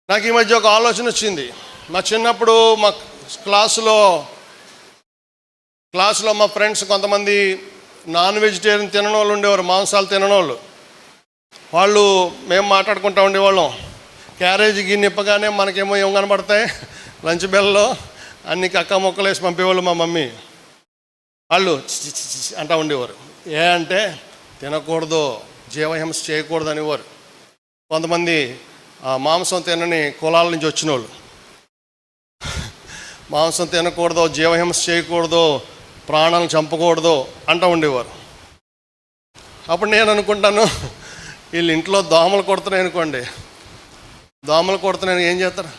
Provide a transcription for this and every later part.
నాకు ఈ మధ్య ఒక ఆలోచన వచ్చింది. మా చిన్నప్పుడు మా క్లాసులో మా ఫ్రెండ్స్ కొంతమంది నాన్ వెజిటేరియన్ తినని వాళ్ళు ఉండేవారు, మాంసాలు తినని వాళ్ళు. మేము మాట్లాడుకుంటూ ఉండేవాళ్ళం. క్యారేజీకి నిప్పగానే మనకేమో ఏం కనబడతాయి, లంచ్ బెల్లో అన్ని కక్క మొక్కలు వేసి పంపేవాళ్ళు మా మమ్మీ. వాళ్ళు అంటూ ఉండేవారు. అంటే తినకూడదు, జీవహింస చేయకూడదు అనేవారు. కొంతమంది మాంసం తినని కులాల నుంచి వచ్చిన వాళ్ళు మాంసం తినకూడదు, జీవహింస చేయకూడదు, ప్రాణాలను చంపకూడదు అంటూ ఉండేవారు. అప్పుడు నేను అనుకుంటాను, వీళ్ళు ఇంట్లో దోమలు కొడుతున్నాయి అనుకోండి, దోమలు కొడుతున్నాయి ఏం చేస్తారు?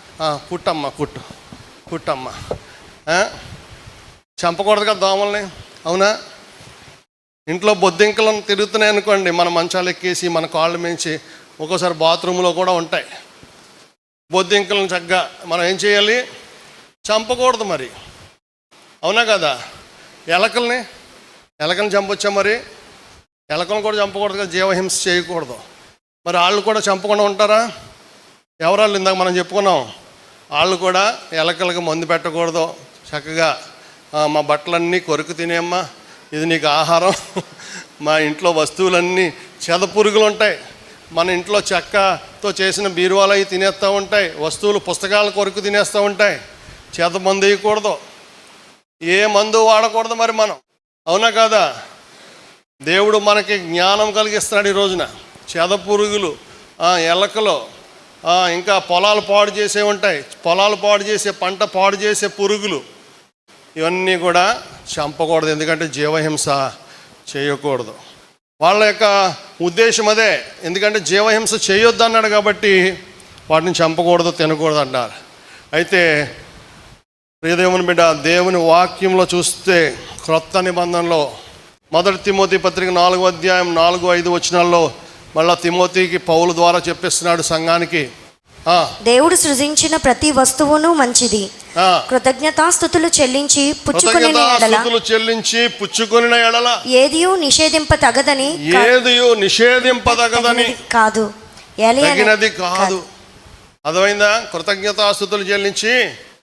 కుట్టమ్మా కుట్టమ్మా చంపకూడదు కదా దోమల్ని, అవునా? ఇంట్లో బొద్దింకలను తిరుగుతున్నాయి అనుకోండి, మన మంచాలు ఎక్కేసి మన కాళ్ళు మించి ఒక్కోసారి బాత్రూంలో కూడా ఉంటాయి బొద్దింకలను. చక్కగా మనం ఏం చేయాలి? చంపకూడదు మరి, అవునా కదా? ఎలకల్ని చంపొచ్చా మరి? ఎలకలను కూడా చంపకూడదు కదా, జీవహింస చేయకూడదు. మరి వాళ్ళు కూడా చంపకుండా ఉంటారా? ఎవరాళ్ళు? ఇందాక మనం చెప్పుకున్నాం, వాళ్ళు కూడా ఎలకలకు మందు పెట్టకూడదు, చక్కగా మా బట్టలన్నీ కొరికి తినేమ్మా, ఇది నీకు ఆహారం. మా ఇంట్లో వస్తువులన్నీ చెదపురుగులు ఉంటాయి, మన ఇంట్లో చెక్కతో చేసిన బీరువాలు అవి తినేస్తూ ఉంటాయి, వస్తువులు పుస్తకాలు కొరకు తినేస్తూ ఉంటాయి. చేత మందు వేయకూడదు, ఏ మందు వాడకూడదు మరి మనం, అవునా కాదా? దేవుడు మనకి జ్ఞానం కలిగిస్తున్నాడు ఈ రోజున. చెదపురుగులు, ఎలకలు, ఇంకా పొలాలు పాడు చేసే ఉంటాయి, పొలాలు పాడు చేసే, పంట పాడు చేసే పురుగులు, ఇవన్నీ కూడా చంపకూడదు, ఎందుకంటే జీవహింస చేయకూడదు. వాళ్ళ యొక్క ఉద్దేశం అదే, ఎందుకంటే జీవహింస చేయొద్దు అన్నాడు కాబట్టి వాటిని చంపకూడదు, తినకూడదు అన్నారు. అయితే ప్రియదేవుని బిడ్డ, దేవుని వాక్యంలో చూస్తే క్రొత్త నిబంధనలో 1 తిమోతి పత్రిక 4వ అధ్యాయం 4-5 వచనాల్లో మళ్ళా తిమోతికి పౌలు ద్వారా చెప్పిస్తున్నాడు సంఘానికి, దేవుడు సృజించిన ప్రతి వస్తువును మంచిది, కృతజ్ఞతాస్తుతులు చెల్లించి పుచ్చుకొనిన ఎడల ఏదియు నిషేధింపతగదని కాదు, తగినది కాదు. అర్థమైందా? కృతజ్ఞతాస్తుతులు చెల్లించి